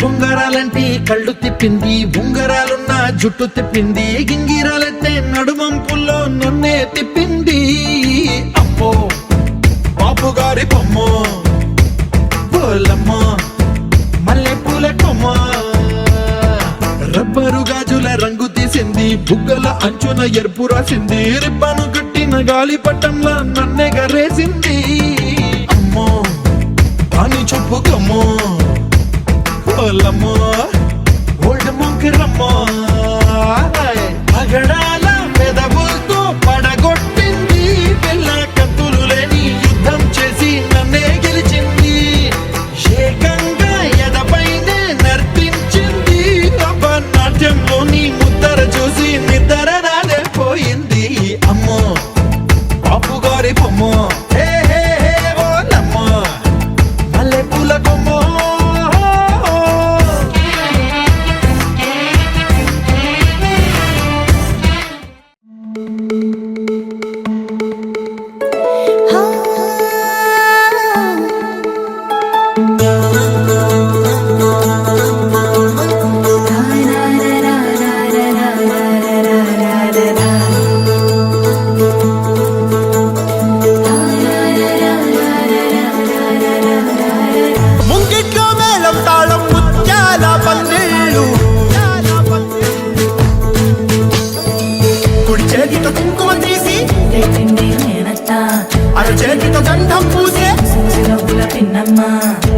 బొంగరాలంటే కళ్ళు తిప్పింది, ఉంగరాలున్న జుట్టు తిప్పింది, గింగిరాలైతే నడుమంపుల్లో నన్నే తిప్పింది. అమ్మో బాబు గారి బొమ్మ, పోలమ్మ మల్లె పూల కొమ్మ, రబ్బరు గాజుల రంగు తీసింది, బుగ్గల అంచున ఎరుపు రాసింది, రిబ్బను కట్టిన గాలి పట్టంలా నన్నే గరేసింది. అమ్మో అని చెప్పుకమ్మో, పోలమ్మో ఓల్డ్ మొంకిరమ్మో, పగడాల పెదవులతో పడగొట్టింది, పిల్ల కత్తులు లేని యుద్ధం చేసి నన్నే గెలిచింది, ఏకంగా ఎదపైనే నర్తించింది, నాట్యంలోని ముద్దర చూసి నిద్ర నాదే పోయింది. అమ్మో బాపు గారి బొమ్మ, హే హే హే ఓలమ్మ మల్లె పూల కొమ్మ.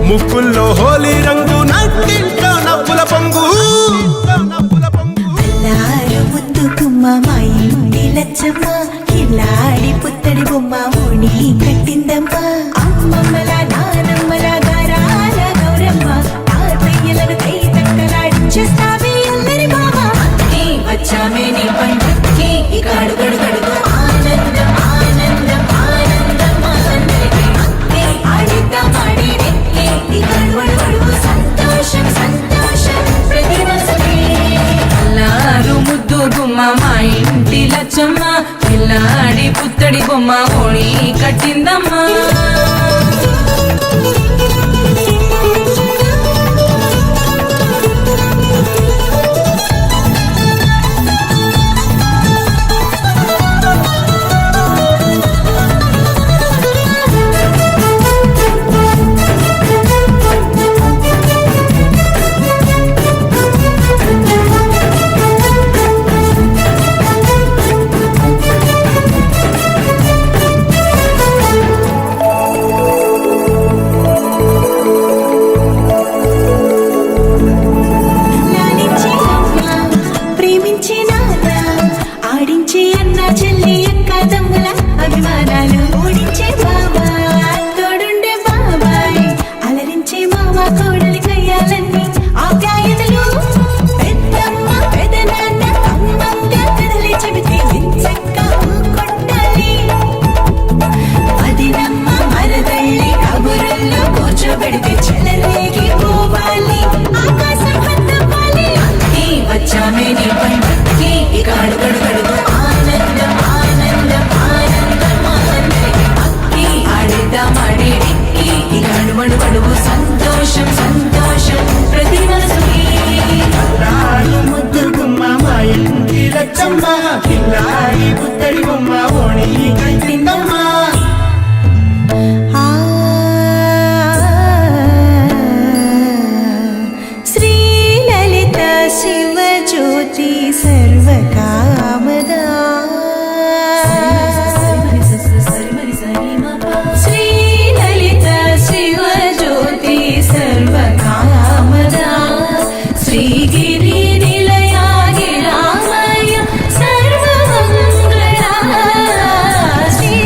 ముక్కుల్లో హోలీ రంగు, నట్టింట్లో నవ్వుల పొంగు, ముద్దు గుమ్మ మా ఇంటి లచ్చమ్మ, కిలాడి పుత్తడి బొమ్మ ఓణి కట్టిందమ్మ, అమ్మమ్మల నానమ్మల గారాల గౌరమ్మ, తాతయ్యలను కై తక్కలాడించేస్తావే అల్లరి మామ, వచ్చామే నీ పంటకి ఇక అడుగడు గడుగు ఆనందం ఆనందం ఆనందం అందరికీ ఆడిద్దాం ఆడి ఇక అడుగడు సంతోషం సంతోషం ప్రతి మనసుకి. అల్లారు ముద్దు గుమ్మ మా ఇంటి లచ్చమ్మ, పిల్లాడి పుత్తడి బొమ్మ ఓణి కట్టిందమ్మా. సంతోషం సంతోషం ప్రతి మనసుకి. ముద్దు గుమ్మ మా ఇంటి లచ్చమ్మ, కిలాడి పుత్తడి బొమ్మ ఓణి కట్టిందమ్మా. శ్రీలలిత శివజ్యోతి సర్వకామదా, శ్రీలలిత శివజ్యోతి సర్వకామదా, శ్రీగిరి నిలయాగి రామయ్య సర్వమంగళ, శ్రీ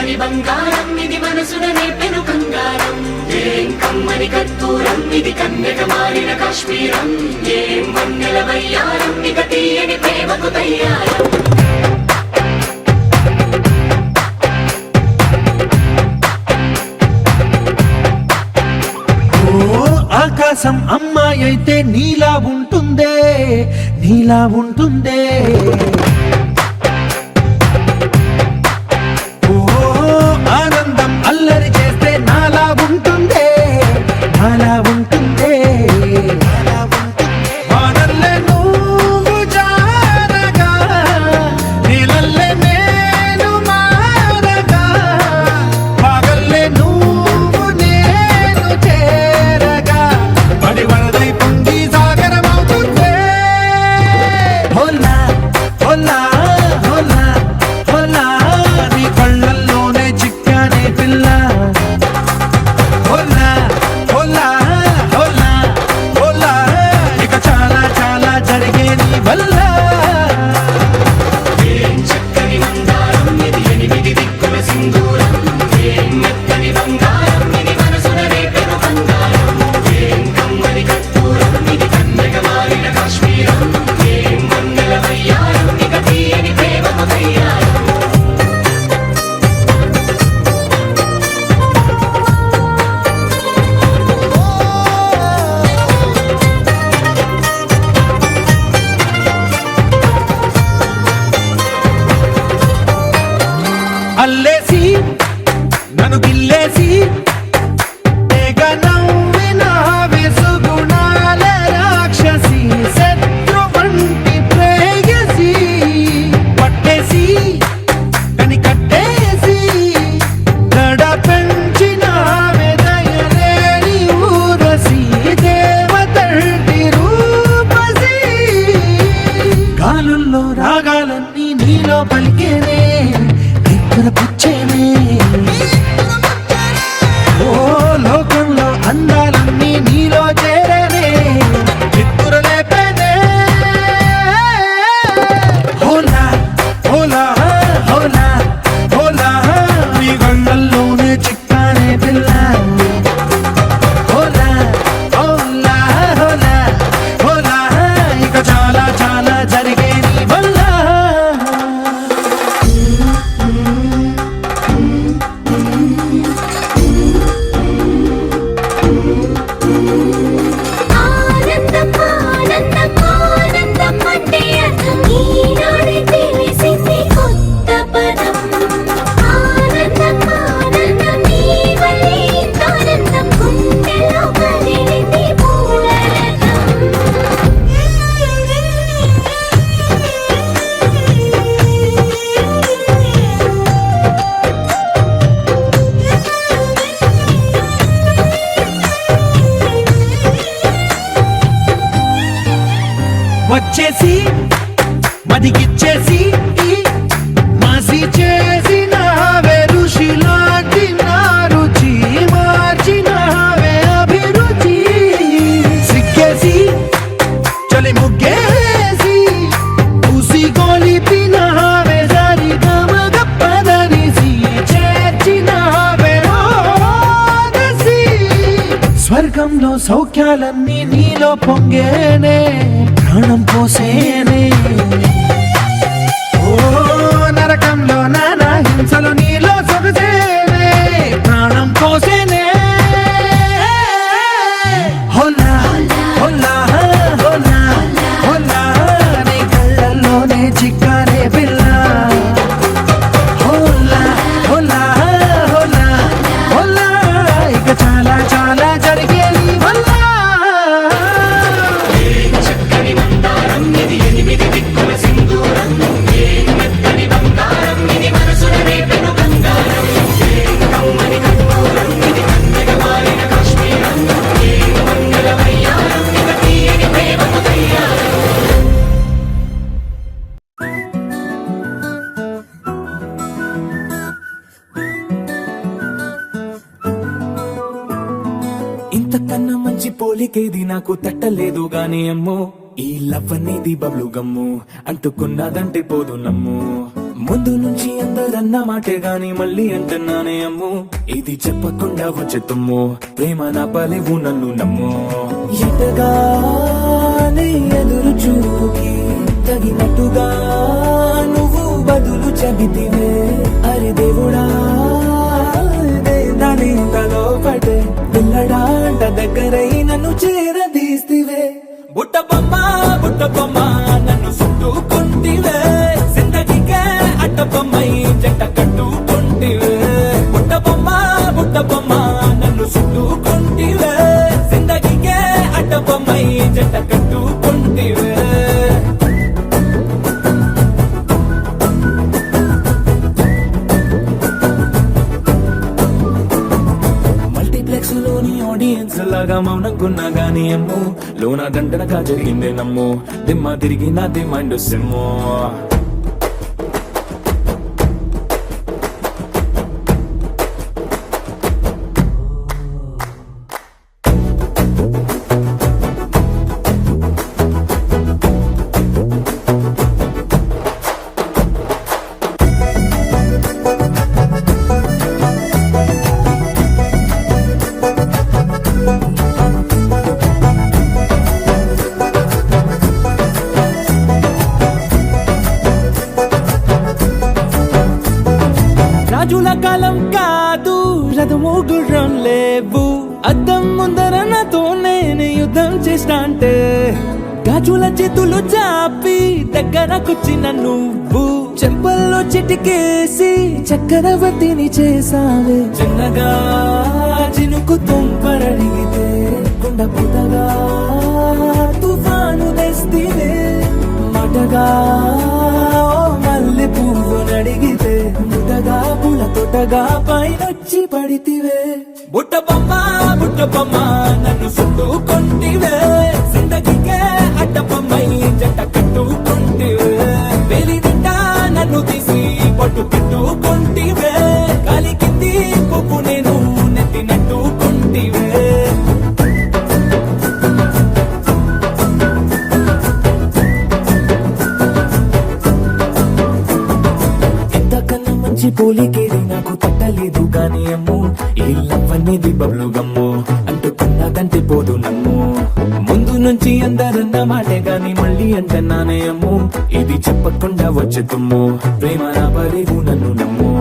మెత్తని బంగారం ఇది మనసున నేపెను కంగారం ఏం కమ్మని కర్పూరం ఇది కన్యక మారిన కాశ్మీరం ఏం వన్నెల వయ్యారం ఇక తీయని ప్రేమకు తయ్యారం ఆకాశం అమ్మాయి అయితే నీలా ఉంటుందే నీలా ఉంటుందే ఓ ఆనందం అల్లరి చేస్తే నాలా ఉంటుందే నాలా ఉంటుందే వానల్లే నువ్వు జారగా నీలల్లే నేను మారగా పగల్లే నువ్వు నేను చేరగా పడి వరదై పొంగి సాగరమవుతుందే హోలా హోలా హోలా హోలా నీ కళ్ళల్లోనే చిక్కానే పిల్ల హోలా హోలా హోలా హోలా ఇక చాలా చాలా జరిగే నీ వల్ల ఏం చక్కని మందారం ఇది ఎనిమిది దిక్కుల సింధూరం ఏం మెత్తని బంగారం ఇది మనసున రేపెను బంగారం ఏం కమ్మని కర్పూరం ఇది కన్యక మారిన కాశ్మీరం ఏం వన్నెల వయ్యారం ఇక తీయని ప్రేమకు తయ్యారం అల్లేసి నన్ను గిల్లేసి తెగ నవ్విన వెసుగుణాల రాక్షసి శత్రు వంటి ప్రేయసి పట్టేసి కని కట్టేసి దడ పెంచిన దయలేని ఊరసి దేవతంటి రూపసి గాలుల్లో రాగాలన్నీ నీలో పలికేనే పుచ్చేనే ఓ లోకంలో అందాలన్నీ నీలో చేరనే చిత్తుర లేపేనే హోలా హోలా హోలా హోలా నీ గంగల్లోనే చిక్కానే పిల్ల హోలా హోలా హోలా హోలా ఇక చాలా చాలా జరిగే నీ వల్ల ఆనందం ఆనందం ఆనందం అంటే అర్థం ఈనాడే తెలిసింది కొత్త పదం ఆనందం ఆనందం నీ వల్లే ఇంత ఆనందం గుండెలో కదిలింది పూలరథం వచ్చేసి మదిగిచ్చేసి మాసి చేసిన ఋషిలాంటి నా రుచి మార్చినవే అభిరుచి సిగ్గేసి చలి ముగ్గేసి ఉసి గొలిపినవే సరి గమగప్పదనిసి చేర్చినవే ఓదసి స్వర్గంలో సౌఖ్యాలన్నీ నీలో పొంగేనే ప్రాణం పోసేనే ఓ నరకంలో నానా హింసలు నీలో సొగసేనే ప్రాణం పోసేనే హోలా హోలా హోలా హోలా నీ కళ్ళల్లోనే చిక్కానే పిల్ల హోలా హోలా హోలా హోలా ఇక చాలా చాలా జరిగే నీ వల్ల చక్కని మందారం ఇది ఎనిమిది దిక్కుల సింధూరం ఏం మెత్తని బంగారం ఇది మనసున రేపెను బంగారం ఏం కమ్మని కర్పూరం ఇది కన్యక మారిన కాశ్మీరం ఏం వన్నెల వయ్యారం ఇక తీయని ప్రేమకు తయ్యారం ఇంతకన్నా మంచి పోలికేది నాకు తట్టలేదు గానీ అమ్మో ఈ లవ్ అనేది బబ్లు గమ్ము అంటుకున్నదంటే పోదు నమ్ము ముందు నుంచి అందరన్న మాటే గాని మళ్ళీ అంటున్నానే అమ్ము, ఇది చెప్పకుండా వచ్చే తుమ్ము, ప్రేమ నా పలివు నన్ను నమ్ము. ఎటగానే ఎదురు చూకి తగినట్టుగా నువ్వు బదులు చెబితివే, అరే దేవుడా దాని తలో పడే పిల్లడాంట దగ్గరై నన్ను చేరదీస్తివే. బుట్ట బొమ్మ నన్ను చుట్టుకుంటివే, జిందగీకే అట్ట బొమ్మై జంట కట్టుకుంటివే. బుట్ట బొమ్మ నన్ను చుట్టుకుంటివే, జిందగీకే అట్ట బొమ్మై జంట కట్టుకుంటివే. మల్టీప్లెక్స్ లోని ఆడియన్స్ లాగా మౌనంకున్నా గానీ అమ్ము, లోన దండనగా జరిగిందే నమ్ము, దిమ్మ తిరిగి నాది మైండ్ సిమ్ము. రాజుల కాలం కాదు, రథము గుర్రం లేవు, అద్దం ముందర నాతో నేను యుద్ధం చేస్తా అంటే, గాజుల చేతులు చాపి దగ్గరకొచ్చిన నువ్వు, చెంపల్లో చిటికేసి చక్రవర్తిని చేసావే. చిన్నగా చినుకు తుంపరడిగితే కొండ పుటగా తుఫాను తెస్తివే, మాటగా మల్లె పువ్వు నడిగితే ముటగా పుల తొటగా పైనొచ్చి పడితివే. బుట్ట బొమ్మ నన్ను చుట్టుకుంటివే, జిందగీకే అడ్డ బొమ్మై జంట కట్టుకుంటివే. వేలి నిండా నన్ను తీసి పట్టు పెట్టుకుంటివే, గాలి కింది పువ్వు నేను నెత్తినట్టుకుంటివే. పోలికేది నాకు తట్టలేదు గాని అమ్ము, ఈ లవ్ అనేది బబ్లు గమ్ము, అంటుకున్నదంటే పోదు నమ్ము. ముందు నుంచి అందరన్న మాటే గాని మళ్ళీ అంటున్నానే అమ్ము, ఇది చెప్పకుండా వచ్చే తుమ్ము, ప్రేమ నా పలివు నన్ను నమ్ము.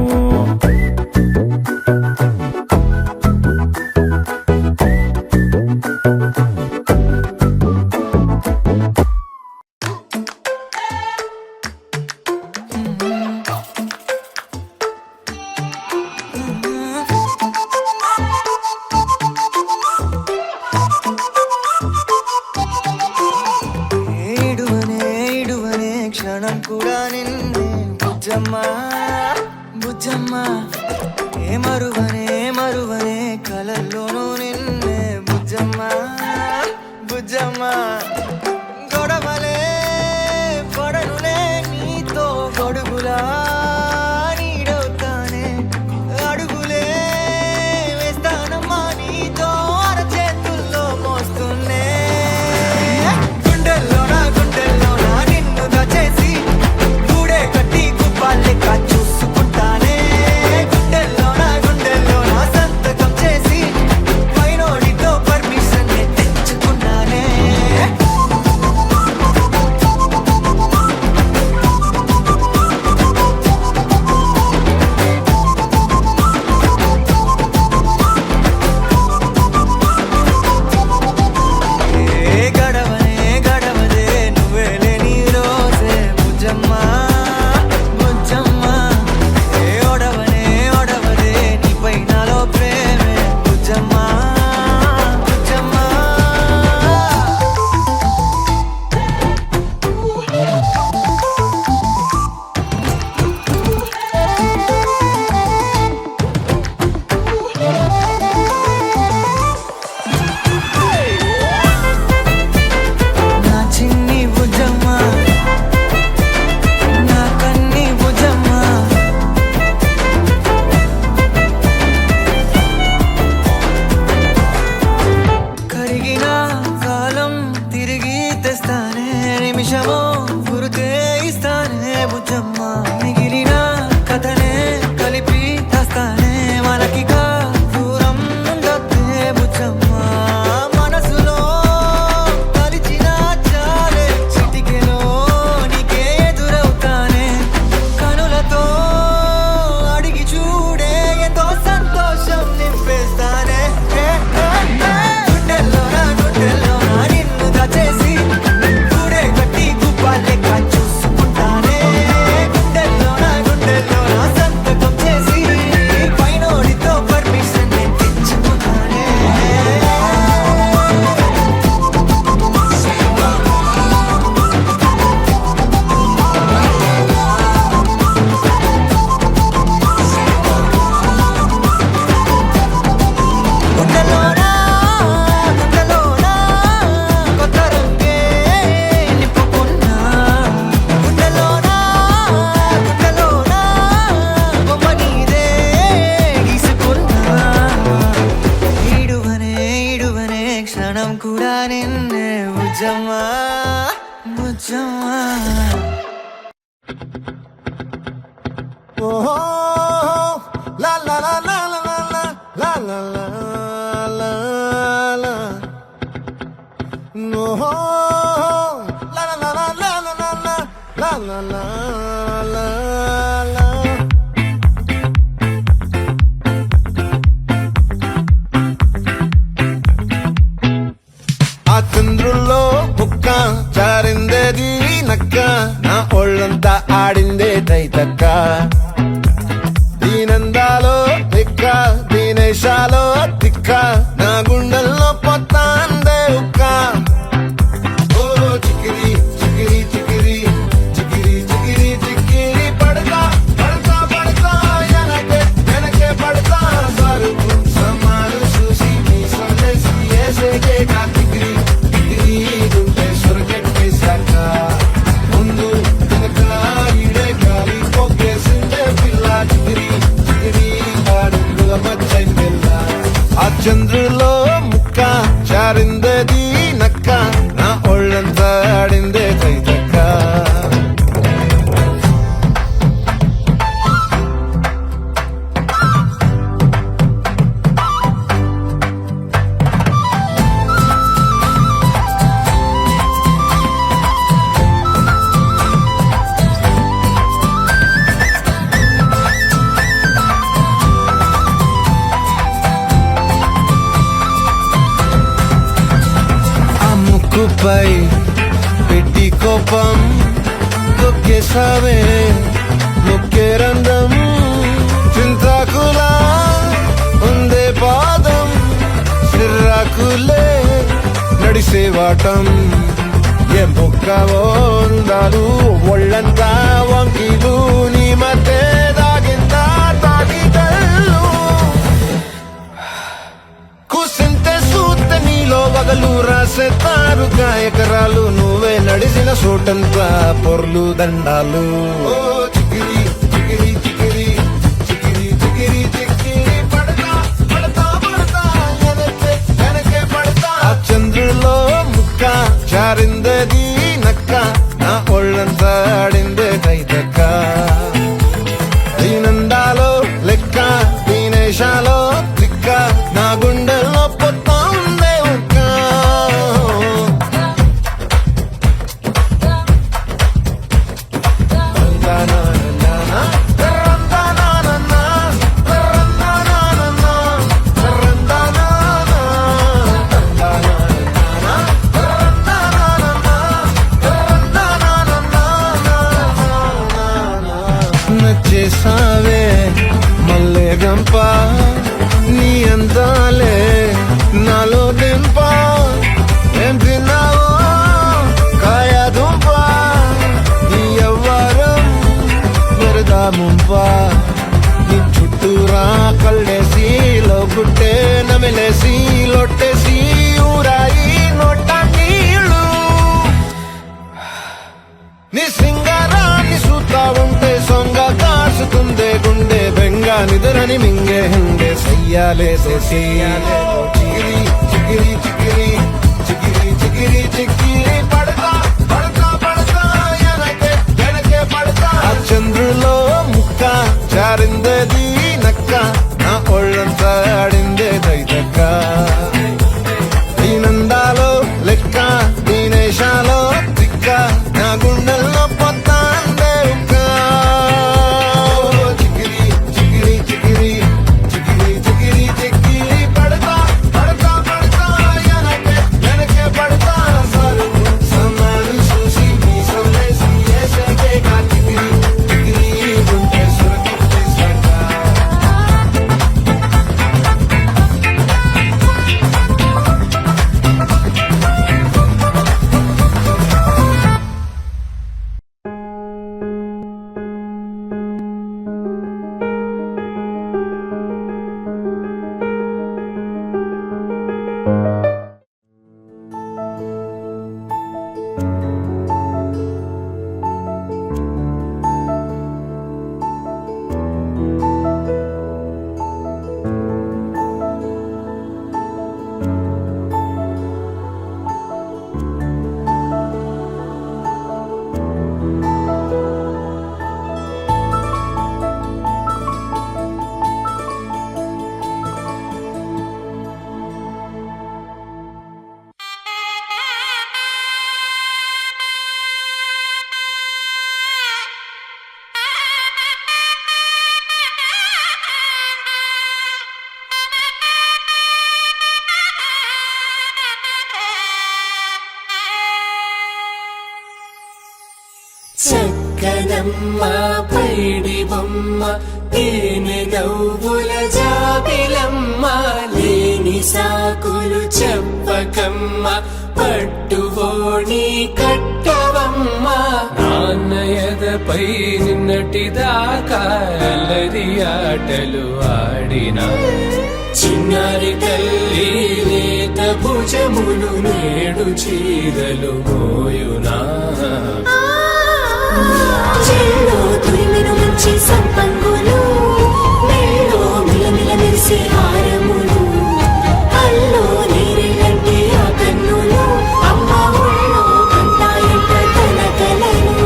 ఇడువనే క్షణం కూడా నిన్నే బుజ్జమ్మా బుజ్జమ్మా, ఏ మరువనే కలల్లోనూ నిన్నే బుజ్జమ్మా బుజ్జమ్మా. గొడవలే పడనులే నీతో గొడుగులా నీడవుతానే, అడుగులే వేస్తానమ్మా నీతో అరచేతుల్లో మోస్తున్నే. గుండెల్లోనా నిన్ను దచేసి గూడే కట్టి గుప్పాలెక్క చూసుకుంటానే. గుండెల్లోనా సంతకం చేసి పైనోడితో పర్మిషన్ తెచ్చుకున్నానే. బుజ్జమ్మా బుజ్జమ్మా ఓహో లా లా లా లా లా లా లా లా లా లా ఓహో లా లా లా లా లా లా లా లా లా లా లా ఆ చంద్రుల్లో బుక్క జారిందేది నక్క నా ఒళ్ళంతా ఆడిందే తైతక్క దీనందాలో తిక్క దీనేశాలో తిక్క నా గుండెల్లో పొత్తాందే ఉక్క ఓ చికిరి చికిరి చికిరి చికిరి చికిరి చికిరి పడతా పడతా పడతా వెనకే వెనకే పడతా సరుకు సమాలు చూసి మీ సందేశి ఏసేకే కాకిరి కిరి గుంటే స్వర్గెట్టేశాక ముందు వెనక ఈడే గాలి పొగ్గేసిందే పిల్ల చికిరి చికిరి అడుగుల మధ్య పిల్ల ఆ చంద్రులో ముక్క చారిందేది నక్క నా ఒళ్ళంతా ఆడిందే తైతక్క ఆ ముక్కుపై పెట్టి కోపం తొక్కేసావే ముక్కే రంధ్రం చింతాకులా ఉందే పాదం సిర్రాకులే నడిసేవాటం ఏ బొక్కవో ఉందాలు ఒళ్ళంతా వంకిలు నీ మధ్య దాగిందా తాగిదల్లు కూసింతే సూత్త నీలో వగలు రాసేతారుగా ఎకరాలు నువ్వే నడిసిన చోటంతా పొర్లు దండాలు ఓ చికిరి చికిరి చికిరి చికిరి చికిరి చికిరి పడతా పడతా పడతా వెనకే వెనకే పడతా ఆ చంద్రులో ముక్క చారిందేది నక్క నా ఒళ్ళంతా ఆడిందే తైతక్క దీనందాలో లెక్క దీనేశాలో తిక్క నా గుండెల్లో పొత్తా ఉందే ఉక్క నచ్చేసావే మల్లె గంప నీ అందాలే నాలో దింప ఏం తిన్నావో కాయ దుంప నీ ఎవ్వరం వరదా ముంప నీ చుట్టూరా కళ్ళేసి లోగుట్టే నమిలేసి లొట్టేసి ఊరాయి నోట నీళ్ళు నీ సింగారాన్ని చూస్తా ఉంటే సొంగ కాసుకుందే గుండె బెంగ నిదురని మింగే హంగే సయ్యాలేసే చెయ్యాలే చిగిరి చిగిరి చిగిరి చిగిరి చిగిరి చిగిరి పడతా పడతా పడతా వెనకే వెనకే పడతా ఆ చంద్రులో ముక్క చారిందేది నక్క నా ఒళ్ళంతా ఆడిందే తైతక్క దీనందాలో లెక్క దీనేశాలో తిక్క నా గుండెల్లో పొత్తాందే ఉక్క చికిరి చికిరి చికిరి చికిరి చికిరి చికిరి పడతా పడతా పడతా వెనకే వెనకే పడతా సరుకు సమాలు చూసి మీ సందేశి ఏసేకే కాకిరి చికిరి గుంటే స్వర్గెట్టేశాక చక్కనమ్మ పైడి బొమ్మ తేనె నవ్వుల జాబిలమ్మ లేని సాకులు చెప్పకమ్మ పట్టువోణి కట్టవమ్మ నాన్నయదపై నిన్నటిదాకా అల్లరి ఆటలు ఆడినా చిన్నారి తల్లి లేత భుజములు నేడు చీరలు మోయునా చెల్లో తురిమెను మంచి సంపంగులు మెల్లో మిలమిల మెరిసే హారములు అల్లో నీరెళ్ళంటే ఆ కన్నులు అమ్మ ఒళ్ళో కంటాయంట తన కలలు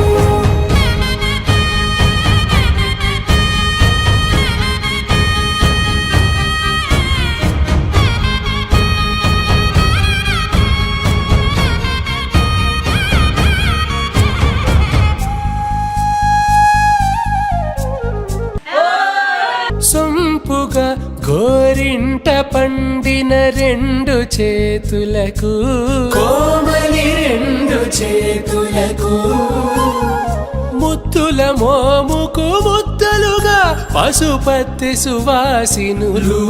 సొంపుగా గోరింట పండిన రెండు చేతులకు కోమలి రెండు చేతులకు ముత్తుల మోముకు ముద్దలుగా పశుపతి సువాసినులు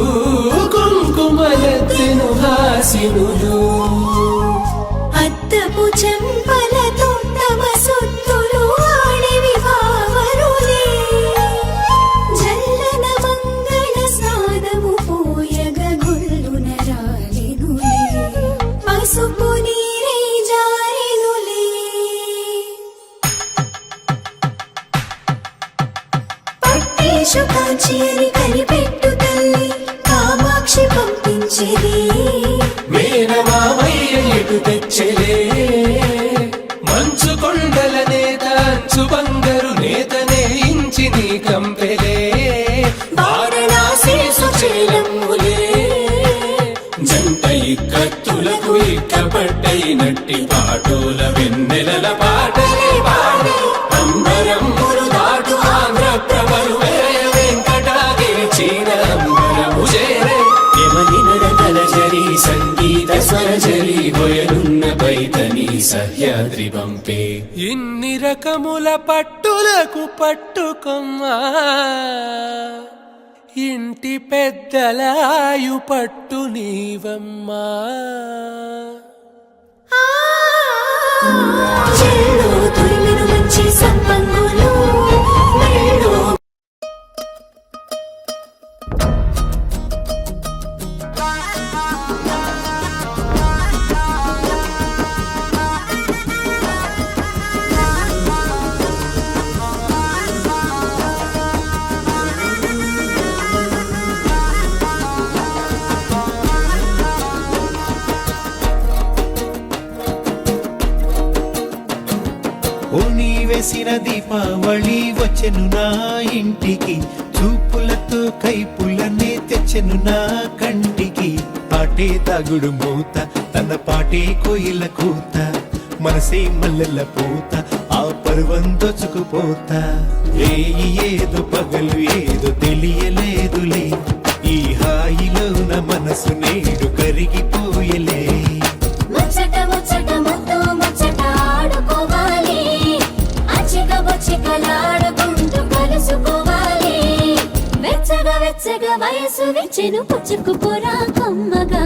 కుంకుమలెత్తిను హాసినులు అద్దపు చెంపలతో తమ సొత్తులు ఆడివి భావరులే జల్లన మంగళ స్నానము పోయగ గుల్లున రాలెనులే పసుపు నీరై జారెనులే పట్టేషు కాంచి అని కనిపెట్టు తల్లి కామాక్షి పంపించేది మేనమామయ్య ఎటు తెచ్చలే మంచు కొండల నేత అంచు బంగారు నేతనే ఇంచి నీ కంపెలే వారణాసి సుచేలమ్ములే జంట ఇక్కత్తులకు ఇక్కపట్టై నట్టి పాటోల వెన్నెలల పాటలే పాడే అంబరమ్ములు దాటు ఆంధ్ర ప్రభలు వెంకటాగిరి చీన అంబరము చేరే యమని నడకల జరి సంగీత స్వరజరి హొయలున్న పైతని సహ్యాద్రి పంపే ఇన్ని రకముల పట్టులకు పట్టుకొమ్మా ఇంటి పెద్దలాయు పట్టు నీవమ్మా చెల్లో తురిమెను మంచి సంపంగులు మెల్లో ఓ నీ వేసిన దీపావళి వచ్చెను నా ఇంటికి చూపులతో కైపులనే తెచ్చెను నా కంటికి పాటే తాగుడు మూత తన పాటే కోయిల కూత మనసే మల్లెల పూత ఆ పర్వం దోచుకుపోతా ఏదో పగలు ఏదో తెలియలేదులే ఈ హాయిలో నా మనసు నేడు కరిగిపోయలే ముచ్చట ముచ్చట ముద్దు ముచ్చట ఆడుకోవాలి అచ్చిక బొచ్చికలాడుకుంటూ కలుసుకోవాలి వెచ్చగా వెచ్చగా వయసు వెచ్చెను పుచ్చుకుపోరా కమ్మగా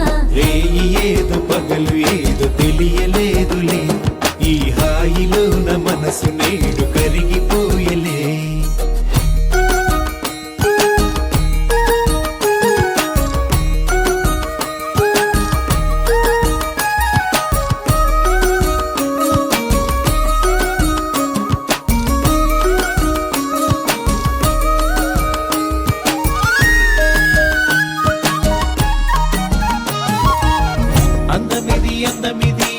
ఏదో పగలు ఏదో తెలియలేదులే ఈ హాయిలో నా మనసు నేడు కరిగిపోయలే అందమిది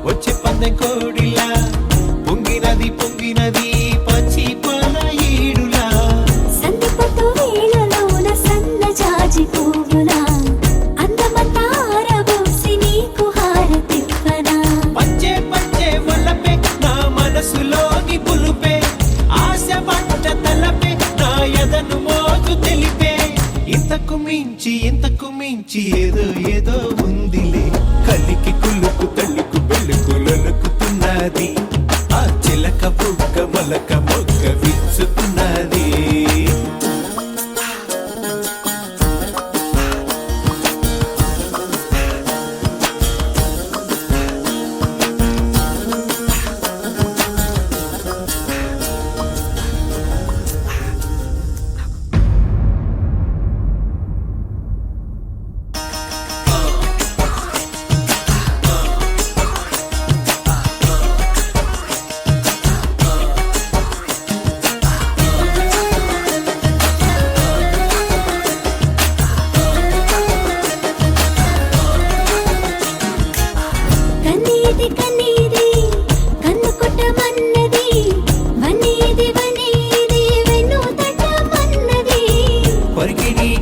వచ్చే పందెం కోడిలా పొంగినది పచ్చి పాల ఈడులా సందిపట్టు వేళలోన సన్న జాజి పువ్వులా అందమంతా ఆరబోసి నీకు హారతివ్వనా పంచే వల్లపే నా మనసులోని పులుపే ఆశ పట్ట తలపే నా ఎదను మోజు తెలిపే ఇంతకు మించి ఏదో ఉందిలే కలికి కులుకు తల్లుకు పెళ్ళుకు లొలుకుతున్నది ఆ చిలక బుక్క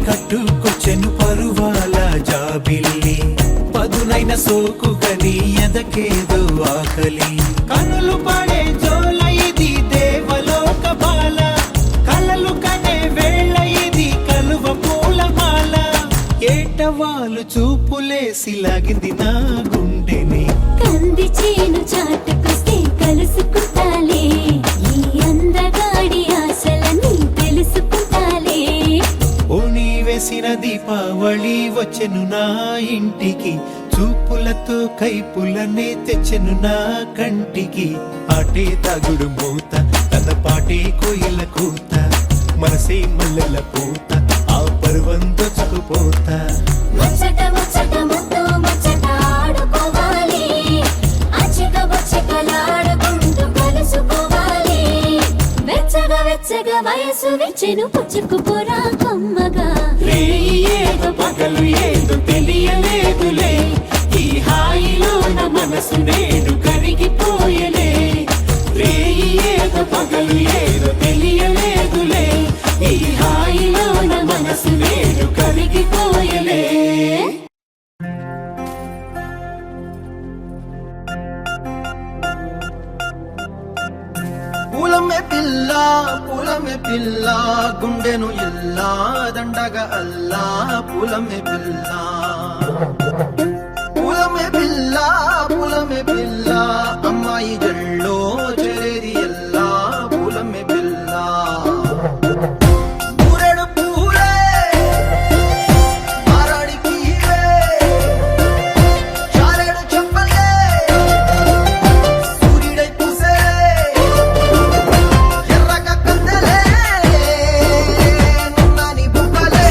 కట్టుకొచ్చెను పరువాల జాబిల్లి పదునైన సోకు గని ఎదకేదో ఆకలి కనులు పడే జోల ఇది దేవలోక బాల కలలు కనే వేళ ఇది కలువ పూలమాల ఏటవాలు చూపులేసి లాగింది నా గుండెని కంది చేను చాటుకొస్తే కలుసుకుంటాలే ఈ అందగాడి ఆశలని తెలుసుకుంటాలే ఓణి వేసిన దీపావళి వచ్చెను నా ఇంటికి చూపులతో కైపులనే తెచ్చెను నా కంటికి ఆటే తగుడు మూత తన పాటే కోయిల కూత మనసే మల్లెల పూత ఆ పర్వం దొచ్చుకుపోతా ముచ్చట ముచ్చట ముద్దు ముచ్చట ఆడుకోవాలి అచ్చక బొచ్చకలాడుకుంటూ కలుసుకోవాలి వెచ్చగా వెచ్చగా వయసు వెచ్చెను పుచ్చుకుపోరా కొమ్మగా రేయి ఏదో పగలు ఏదో తెలియలేదులే ఈ హాయిలో నా మనసు నేడు కరిగిపోయలే రేయి ఏదో పగలు ఏదో తెలియలేదులే ఈ హాయిలో నా మనసు నేడు కరిగిపోయలే పూలమే పిల్ల గుండెను ఇల్లా దండగా అల్లా పూలమే పిల్ల పూలమే పిల్ల అమ్మాయి జల్లో చేరేది ఎల్లా పూలమే పిల్ల ఊరెడు పూలే మారాడికి చారెడు చెప్పలే సూర్యుడై పూసే ఎర్రగా కందలే నున్నాని బుక్కలే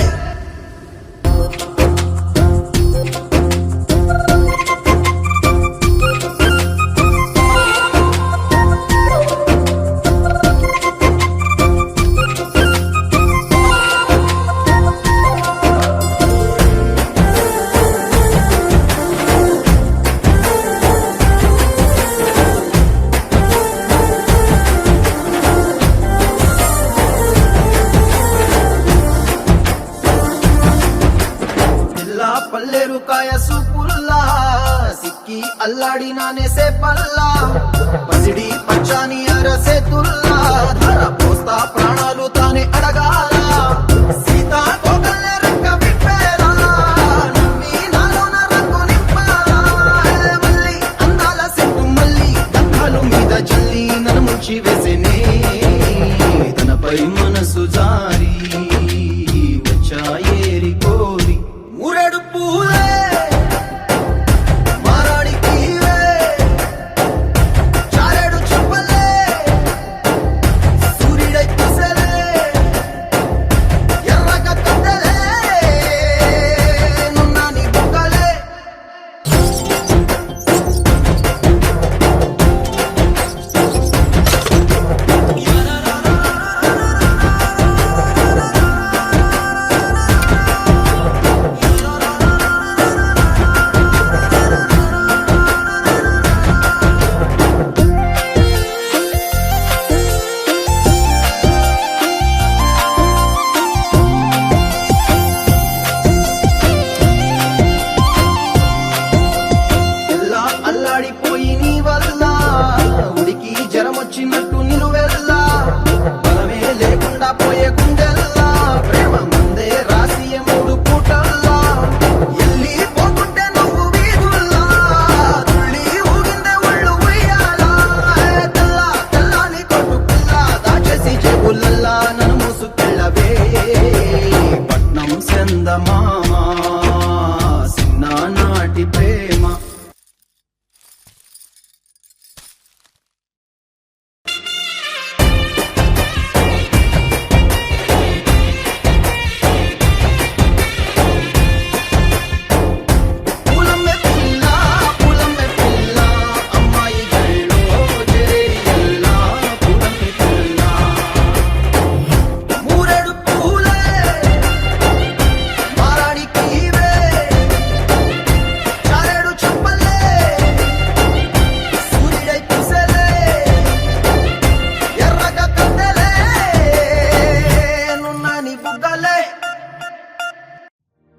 పిల్ల పల్లెరు కాయ సూపుల్లా సిక్కి అల్లాడి నానేసే పల్లా పసిడి పచ్చాని అరసే తుల్లా ధర పోస్తా ప్రాణాలు తానే అడగాల సీతా కోకల్లే రెక్క విప్పేలా నమ్మి నాలోన రంగు నింపాలా మళ్ళీ అందాల సెట్టు మళ్ళీ గంధాలు మీద జల్లి నన్ను ముంచి వేసేనే తనపై మనసు జారి వచ్చాయేరి కోరి ఊరెడు పూలే మారాడికి చారెడు చెప్పలే సూర్యుడై పూసలే ఎర్రగా కందలే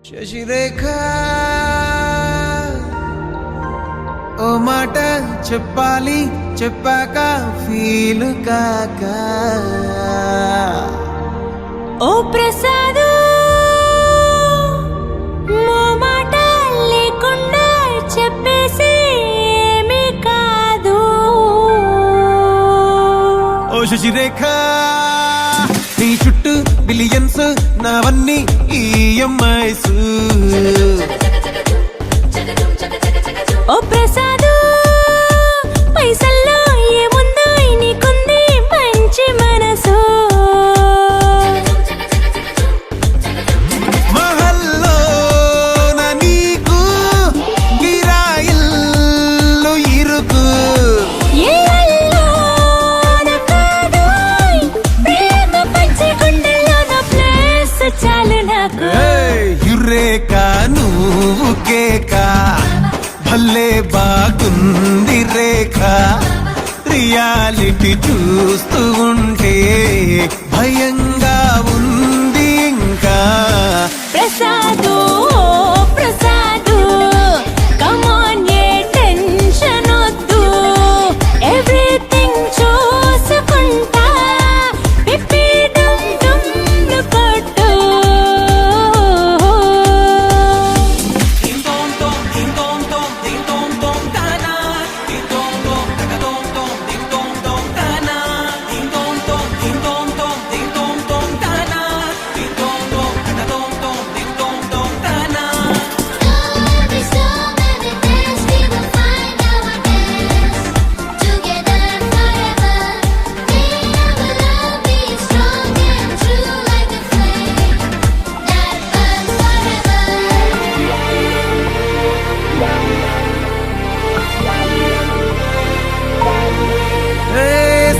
శశిరేఖ ఓ మాట చెప్పాలి చెప్పాక ఫీలు కాక ఓ ప్రసాదు మో మాట లేకుండా చెప్పేసి ఏమీ కాదు. ఓ శశిరేఖ నీ చుట్టూ బిలియన్స్ నావన్నీ ఈఎంఐస్ ఓ ప్రసాదు పైసల్లో ఏముందో నీకుంది మంచి మనసు. మహల్లో నా నీకు గిరాయిల్లు ఇరుకు ఏ అల్లోన కాదోయ్, ప్రేమ పంచే గుండెల్లోన ప్లేస్ చాలు నాకు. యురేక నువ్వు కేక భలే బాగుంది రేఖ రియాలిటీ చూస్తూ ఉంటే భయంగా ఉంది ఇంకా. ప్రసాదు ఓ ప్రసాదు కమ్ ఆన్ ఏ టెన్షన్ వద్దు, ఎవ్రీథింగ్ చూసుకుంటా పిప్పి డుమ్ డుమ్ కొట్టు.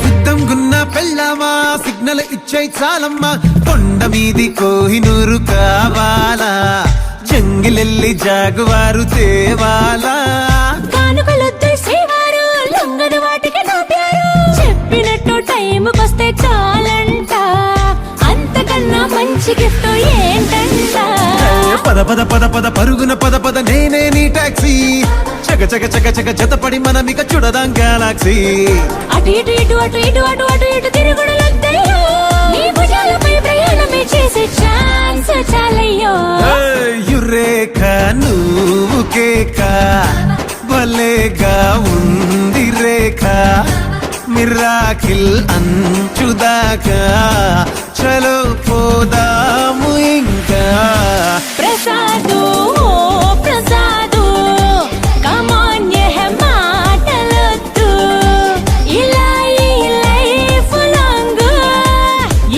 సిద్ధంగున్న పెళ్ళమా సిగ్నల్ ఇచ్చే చాలమ్మా కొండ మీది కోహినూరు కావాలా జంగిలెల్లి జాగువారు తేవాలా. కానుకలొద్దు సేవారు లొంగని వాటికి నోటారు, చెప్పినట్టు టైంకొస్తే చాలంట, అంతకన్నా మంచి గిఫ్ట్ ఏంటంట. పద పద పద పద పరుగున పద పద నేనే నీ టాక్సీ చక చక చక చక జతపడి మనమిక చూడదాం గెలాక్సీ. అటు ఇటు ఇటు అటు ఇటు అటు అటు ఇటు తిరుగుడులొద్దయ్యో, నీ భుజాలపై ప్రయాణమే చేసే ఛాన్స్ చాలయ్యో. యురేఖ నువ్వు కేక భలేగా ఉంది రేఖ మిరాకిల్ అంచుదాకా చలో పోదాము ఇంకా. ప్రసాదు ఓ ప్రసాదు కమ్ ఆన్ ఏ మాటలొద్దు, ఇలా ఈ లైఫ్ లాంగ్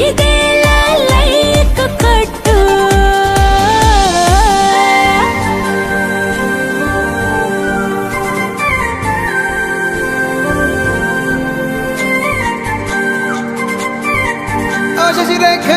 ఇదేలా లైక్ కొట్టు. ఓ శశిరేఖ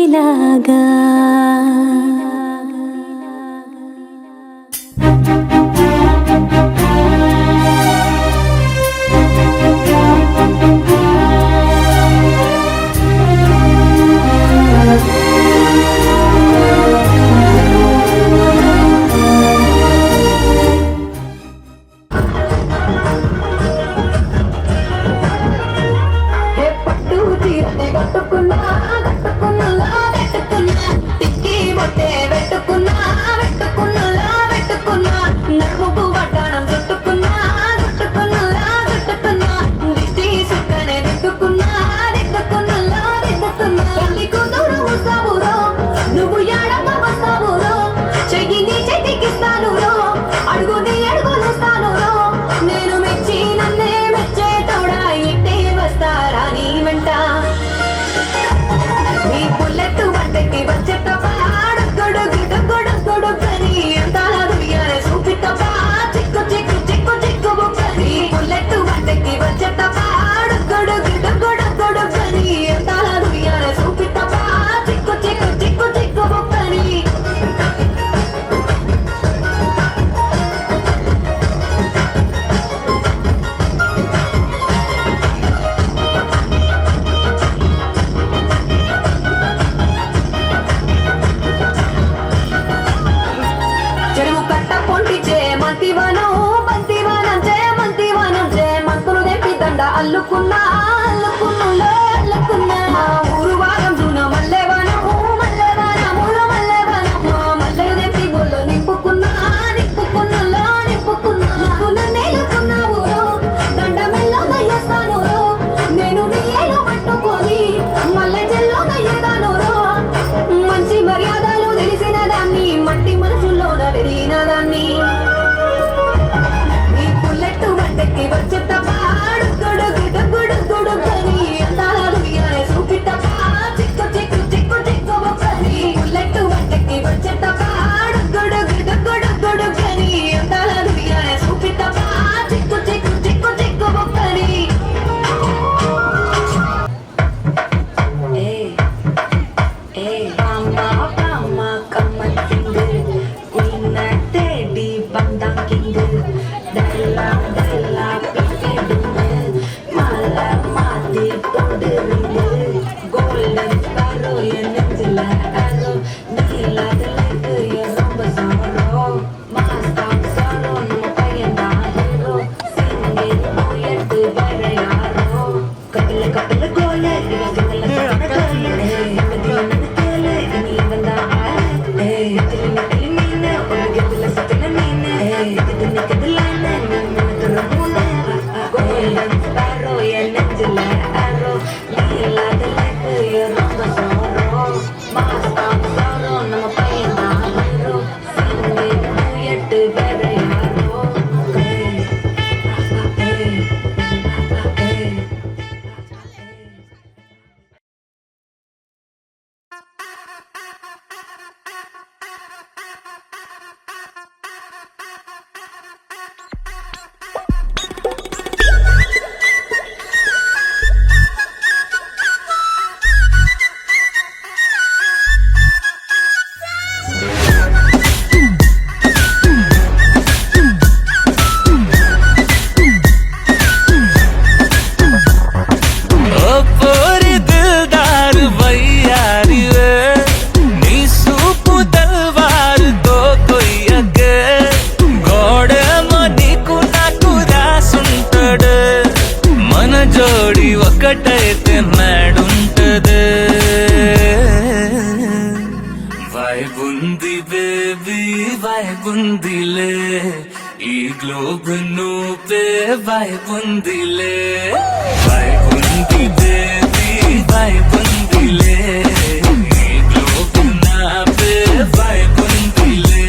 నీలాగా పట్టు తీరనే కట్టుకున్నా కట్టుకున్నలా పెట్టుకున్నా తిక్కి మొట్టే పెట్టుకున్నా పెట్టుకున్నలా పెట్టుకున్నా నడుముకు వడ్డాణం చుట్టుకున్నా చుట్టుకున్నలా చుట్టుకున్నా దిష్టి సుక్కనే దిద్దుకున్నా దిద్దుకున్నలా దిద్దుకున్నా పెళ్లి కూతురు వస్తావురో నువ్వు యాడమ్మ వస్తావురో చెయ్యి నీ చేతికిస్తాను రో అడుగు నీ అడుగులేస్తాను రో నేను మెచ్చి నన్నే మెచ్చే తోడా ఇట్టే వస్తారా నీ వెంట నీ బుల్లెట్ వంటకి వచ్చేటప్ప గొడుగు గొడుగు కని ఎంత దుయ్యాలే చూపితప్ప చిక్కు చిక్కు చిక్కు చిక్కు బుక్కని బుల్లెట్ వంటకి వచ్చేటప్ప గొడుగు గొడుగు కని ఎంత దుయ్యాలే చూపితప్ప చిక్కు చిక్కు చిక్కు చిక్కు బుక్కని చెరువు కట్ట పొంటి మంతివానం మంతివానం మంతివానం మంతులు తెప్పి దండ అల్లుకున్నా అల్లుకున్నులో అల్లుకున్నా మా ఊరు వారం దూన మల్లెవానం మల్లెవానములో మల్లెవానం మా మల్లెలు తెప్పి గొల్లు నింపుకున్నా నింపుకున్నులో నింపుకున్నా నువ్వు నేలుకున్నావు దండ మెల్లో దయ్యేస్తాను నేను నీ ఏలు పట్టుకొని మల్లె చెల్లో దయ్యేదాను మంచి మర్యాదలు తెలిసిన దాన్ని మట్టి మనసులోన వెలిగిన దాన్ని నీ బుల్లెట్ వంటకి వచ్చేటప్ప గొడుగు కని అందాలు ఇయాలే చూపిటప్ప చిక్కు చిక్కు చిక్కు చిక్కు బొక్కని బుల్లెట్ వంటకి వచ్చేటప్ప గొడుగు కని అందాలు ఇయాలే చూపిటప్ప చిక్కు చిక్కు చిక్కు చిక్కు బొక్కని ఒక్కటైతే మేడుంటదే వైబుంది బేబీ వైబుందిలే ఈ గ్లోబ్ నువ్వే వైబుందిలే వైబుంది బేబీ వైబుందిలే ఈ గ్లోబ్ నాపే వైబుందిలే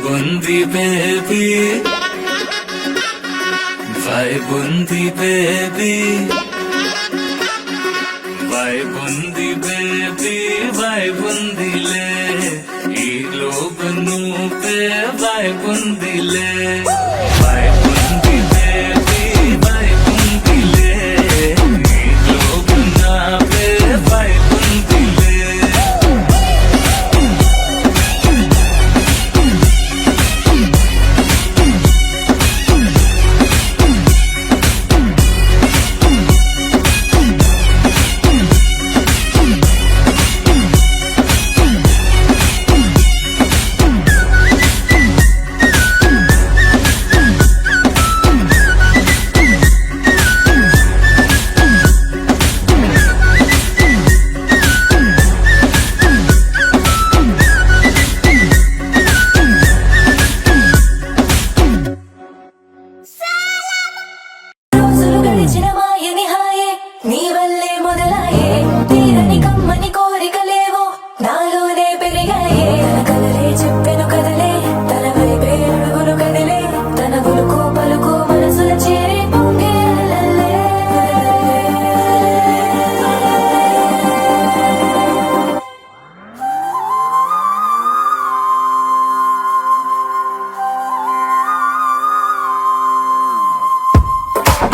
ఉంది బేబీ వైబ్ ఉంది బేబీ వైబ్ ఉంది బేబీ వైబ్ ఉందిలే ఈ లోకను పే వైబ్ ఉందిలే వైబ్ ఉంది బేబీ వైబ్ ఉందిలే ఈ లోకన పే వైబ్ ఉందిలే రోజులు గడిచిన మాయని హాయే నీ వల్లే మొదలాయే తీరని కమ్మని కోరికలేవో నాలోనే పెరిగాయే తన కదలే చెప్పెను కదలే తన వైపే అడుగులు కదిలే తన గులుకు పలుకు మనసుల చేరి పొంగేలల్లే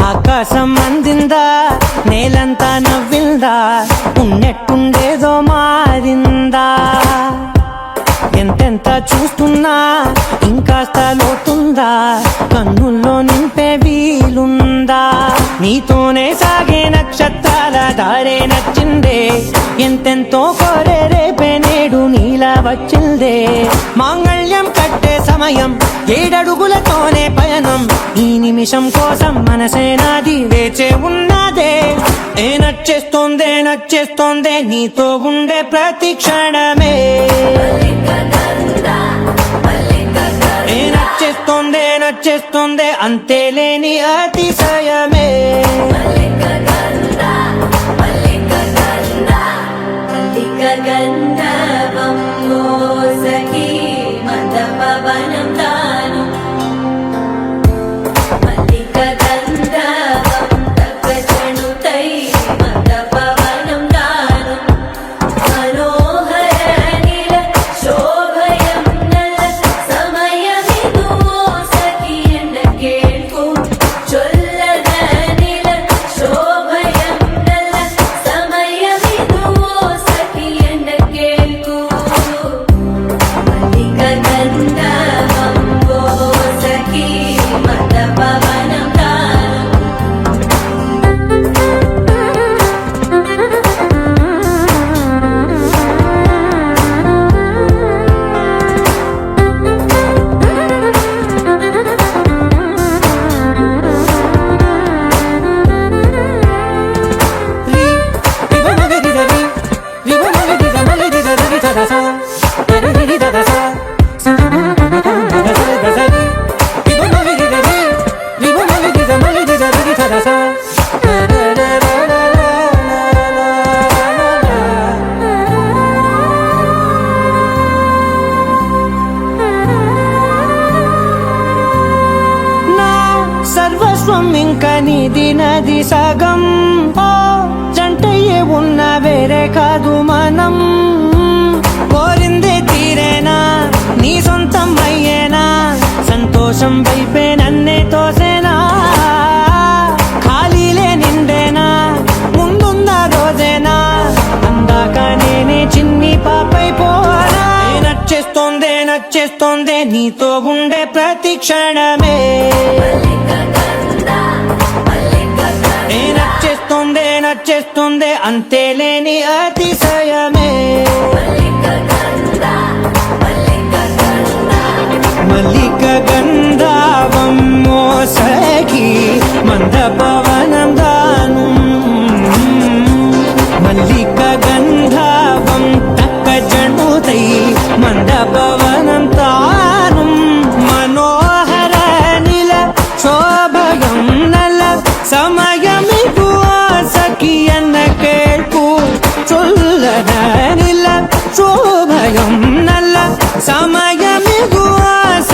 ఆకాశం అందిందా నేలంతా నవ్విందా ఉన్నట్టుండేదో మారిందా ఎంతెంత చూస్తున్నా ఇంకాస్త లోతుందా కన్నుల్లో నింపే వీలుందా నీతోనే సాగే నక్షత్రాల దారే నచ్చిందే ఎంతెంతో కోరే రేపే నేడు నీలా వచ్చిందే మాంగళ్యం కట్టే సమయం 7 అడుగులతోనే పయనం ఈ నిమిషం కోసం మనసే నాది వేచే ఉన్నదే ఏ నచ్చేస్తోందే నీతో ఉండే ప్రతి క్షణమే ఏ నచ్చేస్తోందే అంతేలేని అతిశయమే గంధర్వం మోసకి మందపవనం తాను మల్లిక గంధర్వం తగ్గచణుతై మందపవనం తాను మనోహర నీల శోభయం నల్ల సమయమిదు మోసకి ఎండ కేಳ್కు చొల్లద నీల శోభయం నల్ల సమయమిదు మోసకి ఎండ కేಳ್కు మల్లిక గంధర్వం మోసకి మందపవనం తాను నా సర్వస్వం ఇంకా నీది నది సగం ఓ జంటయ్యే ఉన్న వేరే కాదు మనం కోరిందే తీరేనా నీ సొంతం అయ్యేనా సంతోషం వైపే నన్నే తోసేనా ఖాళీలే నిండేనా ముందున్న రోజేనా అందాక నేనే చిన్ని పాపై పోనా ఏ నచ్చేస్తోందే నీతో ఉండే ప్రతి క్షణమే ఏ నచ్చేస్తోందే అంతేలేని అతిశయమే మల్లిక గంధావం మోసకి మందపవనం దాను మల్లిక గంధావం తక్క జణుతై మందపవనం తాను మనోహర నిల శోభయం నల సమయమిదు ఆసకి ఎన్న కేಳ್కు చొల్లద నిల శోభయం నల్ల సమయమిదు ఆస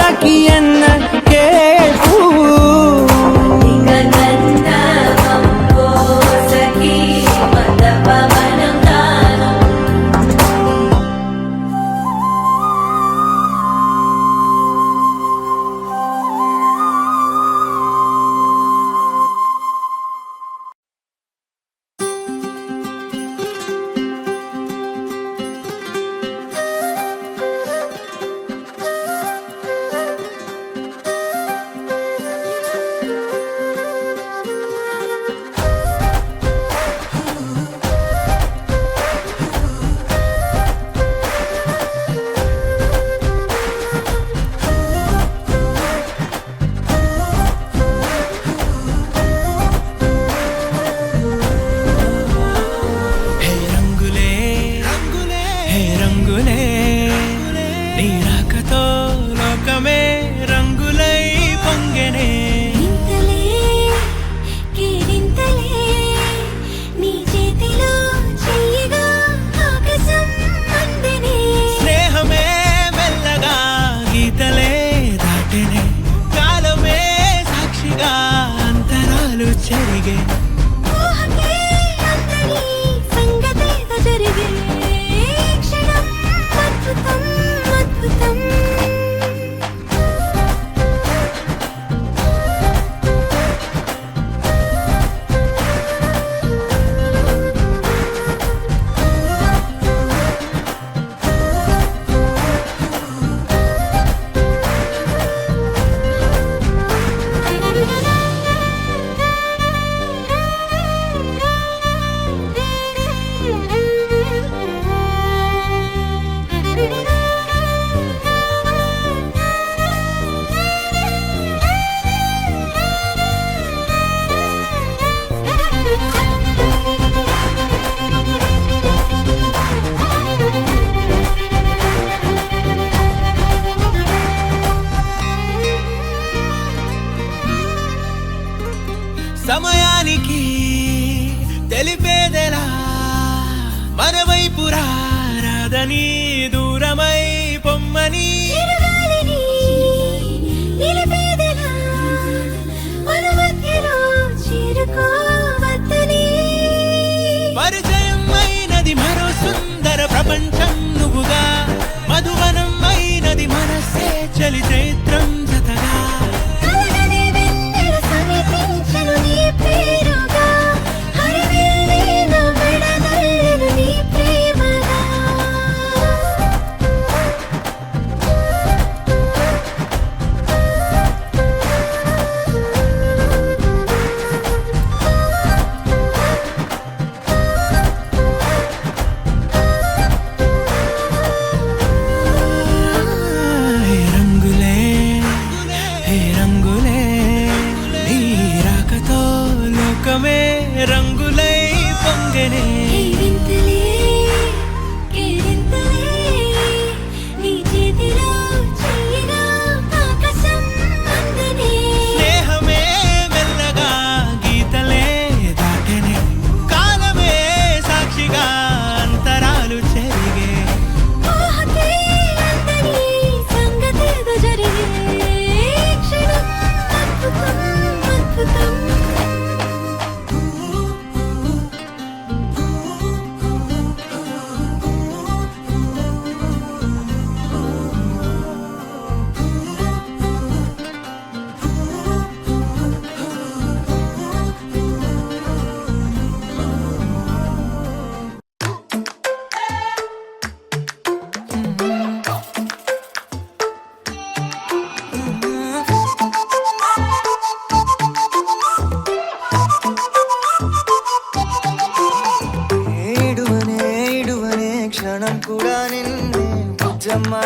బుజ్జమ్మ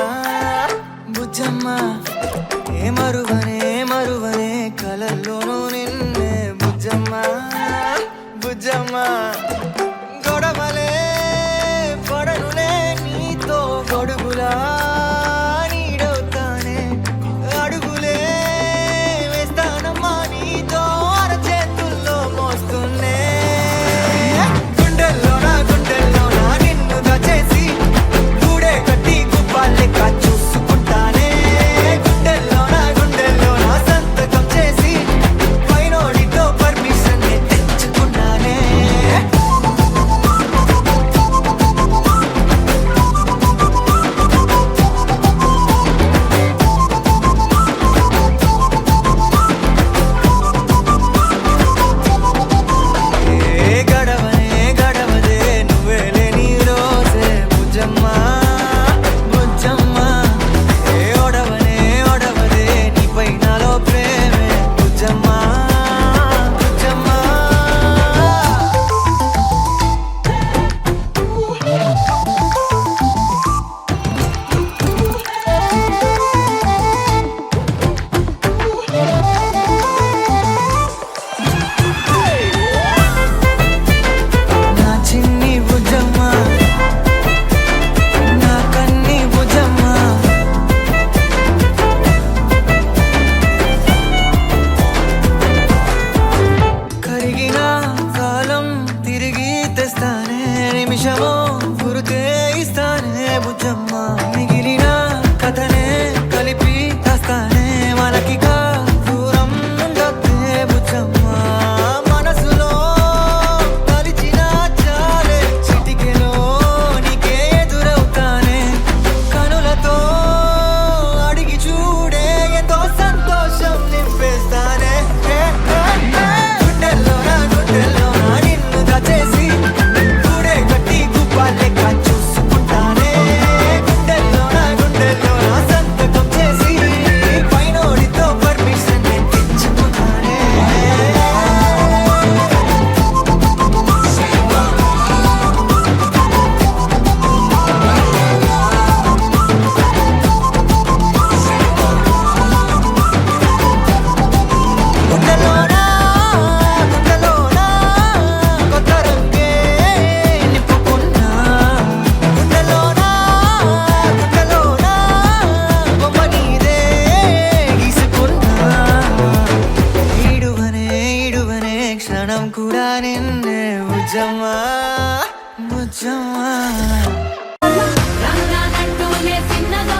బుజ్జమ్మ ఏ మరువనే మరువనే కలల్లోనూ నిన్నే బుజ్జమ్మ బుజ్జమ్మ గొడవలే పడనులే నీతో గొడుగులా నీడవుతానే అడుగులే వేస్తానమ్మా నీతో అరచేతుల్లో మోస్తున్నే గుండెల్లోనా నిన్ను దాచేసి గూడే కట్టి గుప్పాలెక్క చూసుకుంటానే గుండెల్లోనా సంతకం చేసి పైనోడితో పర్మిషన్ తెచ్చుకున్నానే ఏ గడవదే నువ్వే లేని రోజే బుజ్జమ్మ బుజ్జమ్మ ఏ ఒడవదే నీపై నాలో ప్రేమే బుజ్జమ్మ బుజ్జమ్మ నా చిన్ని బుజ్జమ్మ నా కన్ని బుజ్జమ్మ కరిగిన కాలం తిరిగి తెస్తానే నిమిషమో గురుతే ఇస్తానే బుజ్జమ్మ మిగిలిన కథనే కలిపి తెస్తానే మనకిగా దూరం ఉండొద్దే బుజ్జమ్మ మనసులో తలిచిన చాలే చిటికెలో నీకే ఎదురవుతానే కనులతో అడిగి చూడే ఎంతో సంతోషం నింపేస్తానే గుండెల్లోనా నిన్ను దాచేసి గూడే కట్టి గుప్పాలెక్క చూసుకుంటానే గుండెల్లోనా సంతకం చేసి పైనోడితో పర్మిషన్ తెచ్చుకున్నానే గుండెల్లోనా కొత్త రంగే నింపుకున్నా గుండెల్లోనా బొమ్మ నీదే గీసుకున్నా ఈడువనే క్షణం కూడా నిన్నే బుజ్జమ్మ బుజ్జమ్మ రానంటూనే చిన్నదో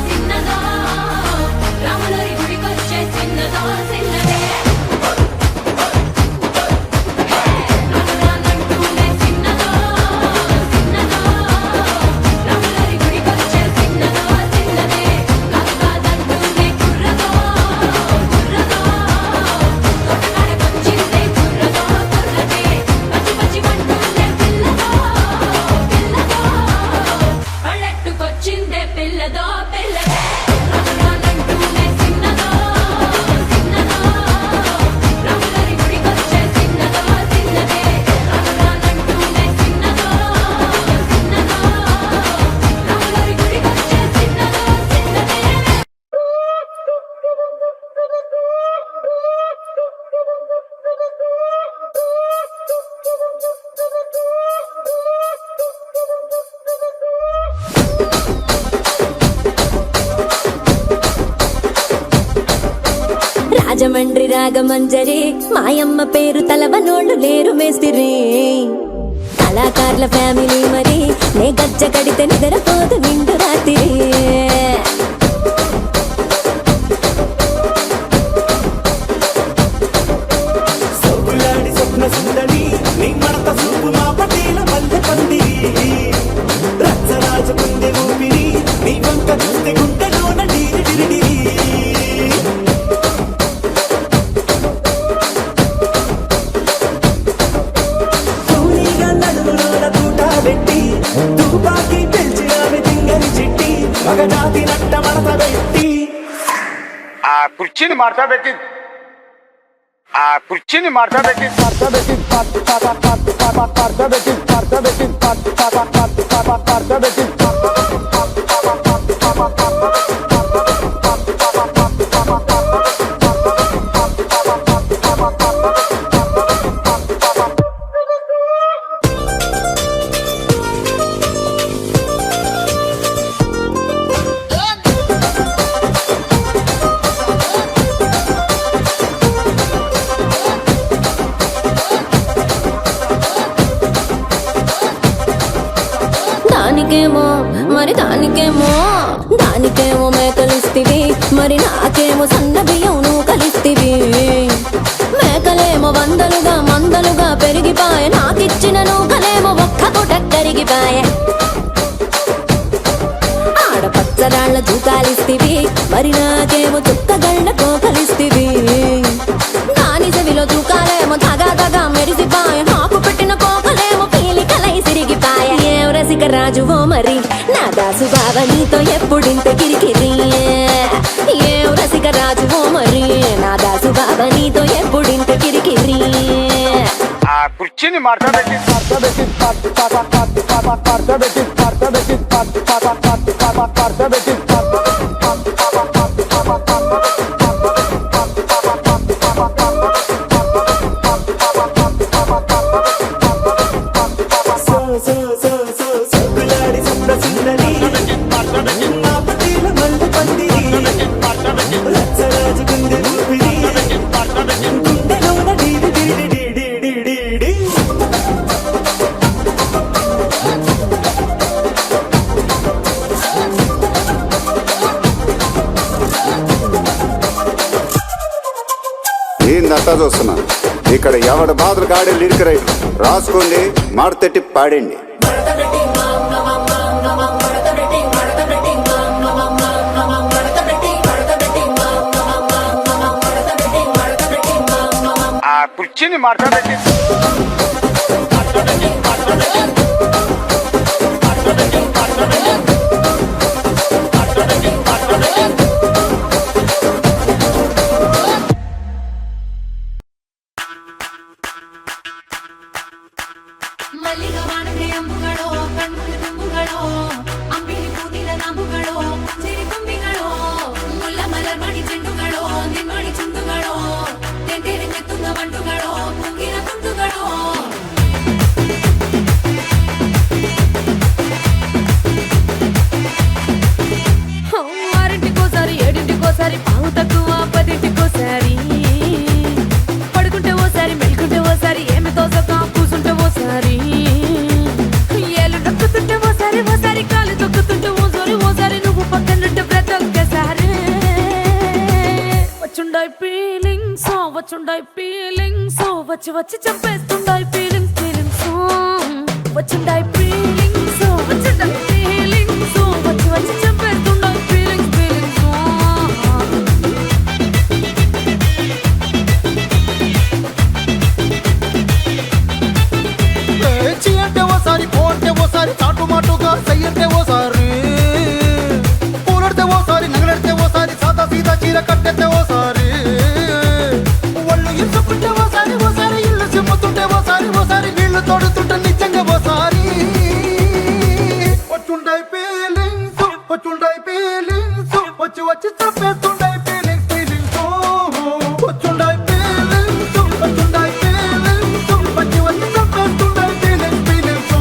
చిన్నదో రాములరి గుడికొచ్చే చిన్నదో చిన్నదే రానంటూనే చిన్నదో చిన్నదో రాములరి గుడికొచ్చే చిన్నదో చిన్నదే కాదంటూనే కుర్రదో కుర్రదో కొట్టకాడకొచ్చిందే కుర్రదో కుర్రదే పచ్చి మంటూనే పిల్లదో పిల్లదో పల్లెట్టుకొచ్చిందే పిల్లదో పిల్లదే రానంటూనే చిన్నదో చిన్నదో రాములరి గుడికొచ్చే చిన్నదో చిన్నదే రానంటూనే చిన్నదో చిన్నదో రాములరి గుడికొచ్చే చిన్నదో చిన్నదే రాజమండ్రి రాగమంజరి మాయమ్మ పేరు తలవనోళ్ళు లేరు మేస్తిరి కళాకారుల ఫ్యామిలీ మరి నే గజ్జ కడితే నిద్రపోదు నిండు రాత్రి సోకులాడి స్వప్న సుందరి నీ మడత సూపు మా పటేల మల్లె పందిరి రచ్చరాజు కుందె ఊపిరి నీ వంక చూస్తే గుండెలోన డీరి డిరిడిరి తూనీగా నడుములోన తూట పెట్టి తుపాకి పెంచినామె తింగని చిట్టి మగజాతి నట్ట మడత పెట్టి ఆ కుర్చీని మార్చా పెట్టి దానికేమో మేకలిస్తివి, మరి నాకేమో సన్న బియ్యం నువ్వు కలిస్తివి. మేకలేమో మందలుగా పెరిగిపాయే, నాకిచ్చిన నూకలేమో ఒక్క పూట కరిగిపాయే. ఆడపచ్చరాళ్ళ జూకాలిస్తివి, మరి నాకేమో చుక్కగళ్ళ కోకలిస్తివి. దాని చెవిలో జూకాలేమో తగా మెరిసిపాయే, నాకు పెట్టిన కోకలేమో పీలికలై సిరిగిపాయే. ఏం రసిక రాజువో మరి నా దాసు బావ నీతో ఎప్పుడింత కిరికిరి. ఏం రసిక రాజువో మరి నా దాసు బావ నీతో ఎప్పుడింత కిరికిరి. ఆ కుర్చీని మార్చబెట్టి ఏందంతా చూస్తున్నా ఇక్కడ ఎవడ బాధలు కాడే లిరిక్ రైట్ రాసుకోండి, మాడతెట్టి పాడండి. ఆ కుర్చీని మార్చబెట్టి ಮಲ್ಲಿಗ ವಾಣದೆ ಅಂಬುಗಳೋ, ಕಣ್ಮುಳಿ ತುಂಬುಗಳೋ, ಅಂಬಿಳಿ ಕೂದಿನ ನಾಂಬುಗಳೋ, ಸಿರಿ ಕೊಂಬಿಗಳೋ, ಮುಲ್ಲ ಮಲರ್ ಮಣಿ ಚೆಂಡುಗಳೋ, ನಿಮ್ಮಣಿ ಚುಂಡುಗಳೋ, ತೆಂಟೆರೆ ನೆತ್ತುಂಗ ಬಂಡುಗಳೋ, ಮುಂಗಿನ ತುಂಡುಗಳೋ. ఆరింటికోసారి ఏడింటికోసారి పావు తక్కువ 10ంటికోసారి పడుకుంటే ఓసారి మెలుకుంటే ఓసారి ఏమి తోసక కూసుంటే ఓసారి ఏళ్ళు నొక్కుతుంటే ఓసారి కాలు తొక్కుతుంటే ఓసారి నువ్వు పక్కనుంటే బ్రతొక్కసారి. వచ్చుండాయి ఫీలింగ్స్ వచ్చి చంపేస్తుండాయి ఫీలింగ్స్ వచ్చుండాయి ఫీలింగ్స్ వచ్చి చంపేస్తుండాయి ఫీలింగ్స్. చీ అంటే ఓసారి, పో అంటే ఓసారి, చాటు మాటుగా సై అంటే ఓసారి, పూలడితే ఓసారి, నగలడితే ఓసారి, సాదా సీదా చీర కట్టెత్తే ఓసారి, ఒళ్ళు ఇసుకుంటే ఓసారి, ఇల్లు సిమ్ముతుంటే ఓసారి, నీళ్లు తోడుతుంటే నిజంగా ఓసారి. వచ్చుండాయి ఫీలింగ్స్ వచ్చి చంపేస్తుండాయి ఫీలింగ్స్. వచ్చుండాయి ఫీలింగ్స్ వచ్చి చంపేస్తుండాయి ఫీలింగ్స్.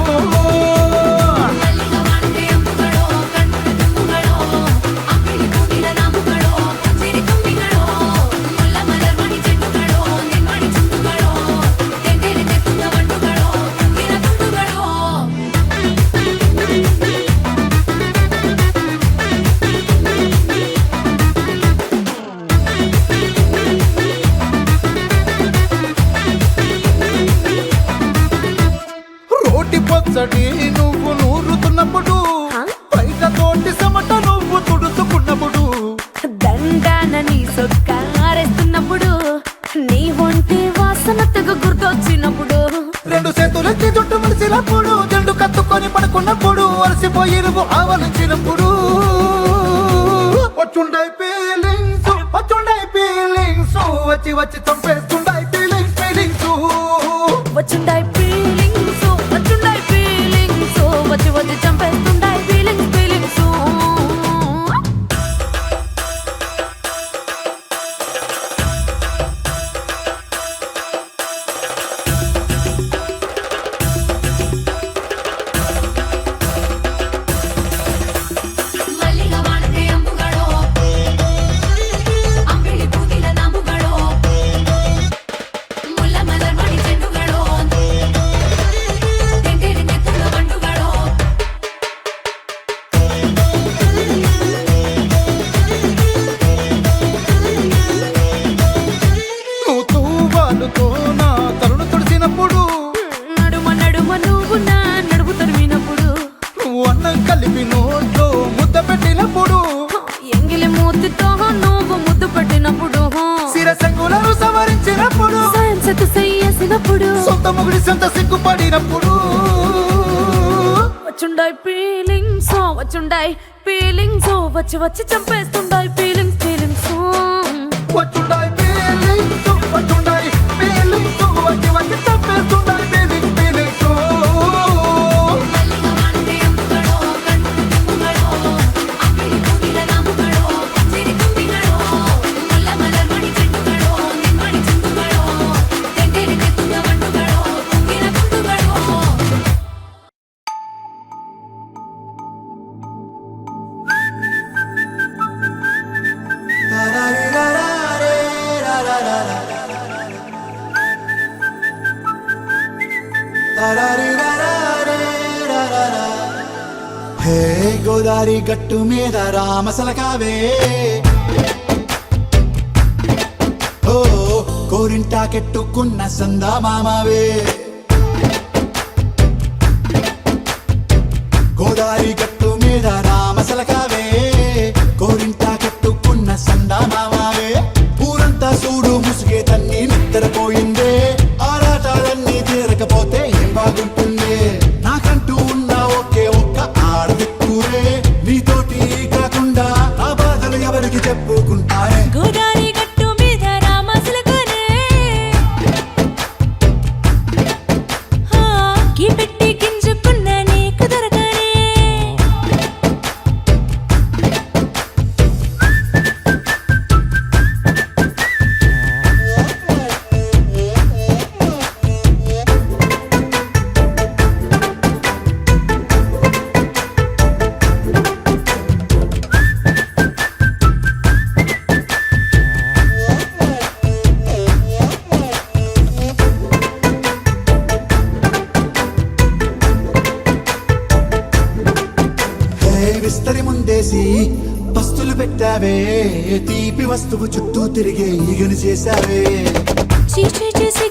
మల్లిగ వాణದೆ అంబుಗಳೋ, ಕಣ್ಮುಳಿ ತುಂಬುಗಳೋ, ಅಂಬಿಳಿ ಕೂದಿನ ನಾಂಬುಗಳೋ, ಸಿರಿ ಕೊಂಬಿಗಳೋ, ಮುಲ್ಲ ಮಲರ್ ಮಣಿ ಚೆಂಡುಗಳೋ, ನಿಮ್ಮಣಿ ಚುಂಡುಗಳೋ, ತೆಂಟೆರೆ ನೆತ್ತುಂಗ ಬಂಡುಗಳೋ, ಮುಂಗಿನ ತುಂಡುಗಳೋ. రోటి పచ్చడి నువ్వు నూరుతున్నప్పుడు, బయట తోటి సమట నువ్వు తుడుచుకున్నప్పుడు, దండాన నీ సొక్కారేస్తున్నప్పుడు, నీ ఒంటి వాసన తెగ గుర్తొచ్చినప్పుడు, రెండు చేతులెత్తి జుట్టు మలిసినప్పుడు, జండు కత్తుకొని పడుకున్నప్పుడు, అలసిపోయి నువ్వు ఆవలించినప్పుడు. వచ్చుండాయి ఫీలింగ్స్ వచ్చి చంపేస్తుండాయి ఫీలింగ్స్. వచ్చుండాయి ఫీలింగ్స్ వచ్చి చంపేస్తుండాయి ఫీలింగ్స్. మల్లిగ వాణದೆ అంబుಗಳೋ, ಅಂಬಿಳಿ ಕೂದಿನ ನಾಂಬುಗಳೋ, తెలిసంత సిగ్గుపడినప్పుడు వచ్చుండాయి ఫీలింగ్స్ వచ్చుండాయి ఫీలింగ్స్ వచ్చి వచ్చి చంపేస్తుండాయి ఫీలింగ్స్ ఫీలింగ్స్ వచ్చుండాయి ఫీలింగ్స్ వచ్చుండాయి ఫీలింగ్స్ వచ్చి వచ్చి తప్పేస్తుండాయి ఫీలింగ్స్ ఫీలింగ్స్ హే గోదారి గట్టు మీద రామసలకావే ఓ కోరింటా కెట్టుకున్న సందా మామావే గోదారి గట్టు మీద రామసలకావే కోరింటా కెట్టుకున్న సందా మామావే ఊరంతా చూడు ముసుగే తన్ని నిద్రపోయిందే ఆరాటాలన్నీ తీరకపోతే ఏం బాగుంటుందే నాకంటూ ఉన్న ఒకే ఒక్క ఆడదిక్కురే నీతోటి కాకుండా ఆ బాధలు ఎవరికి చెప్పుకుంటారే గోదారి గట్టు మీద రామసలకనే కీ పెట్టి గింజుకున్న నీకు దొరకనే విస్తరి ముందేసి పస్తులు పెట్టావే తీపి వస్తువు చుట్టూ తిరిగే ఈగను చేశావే చీచి చేసి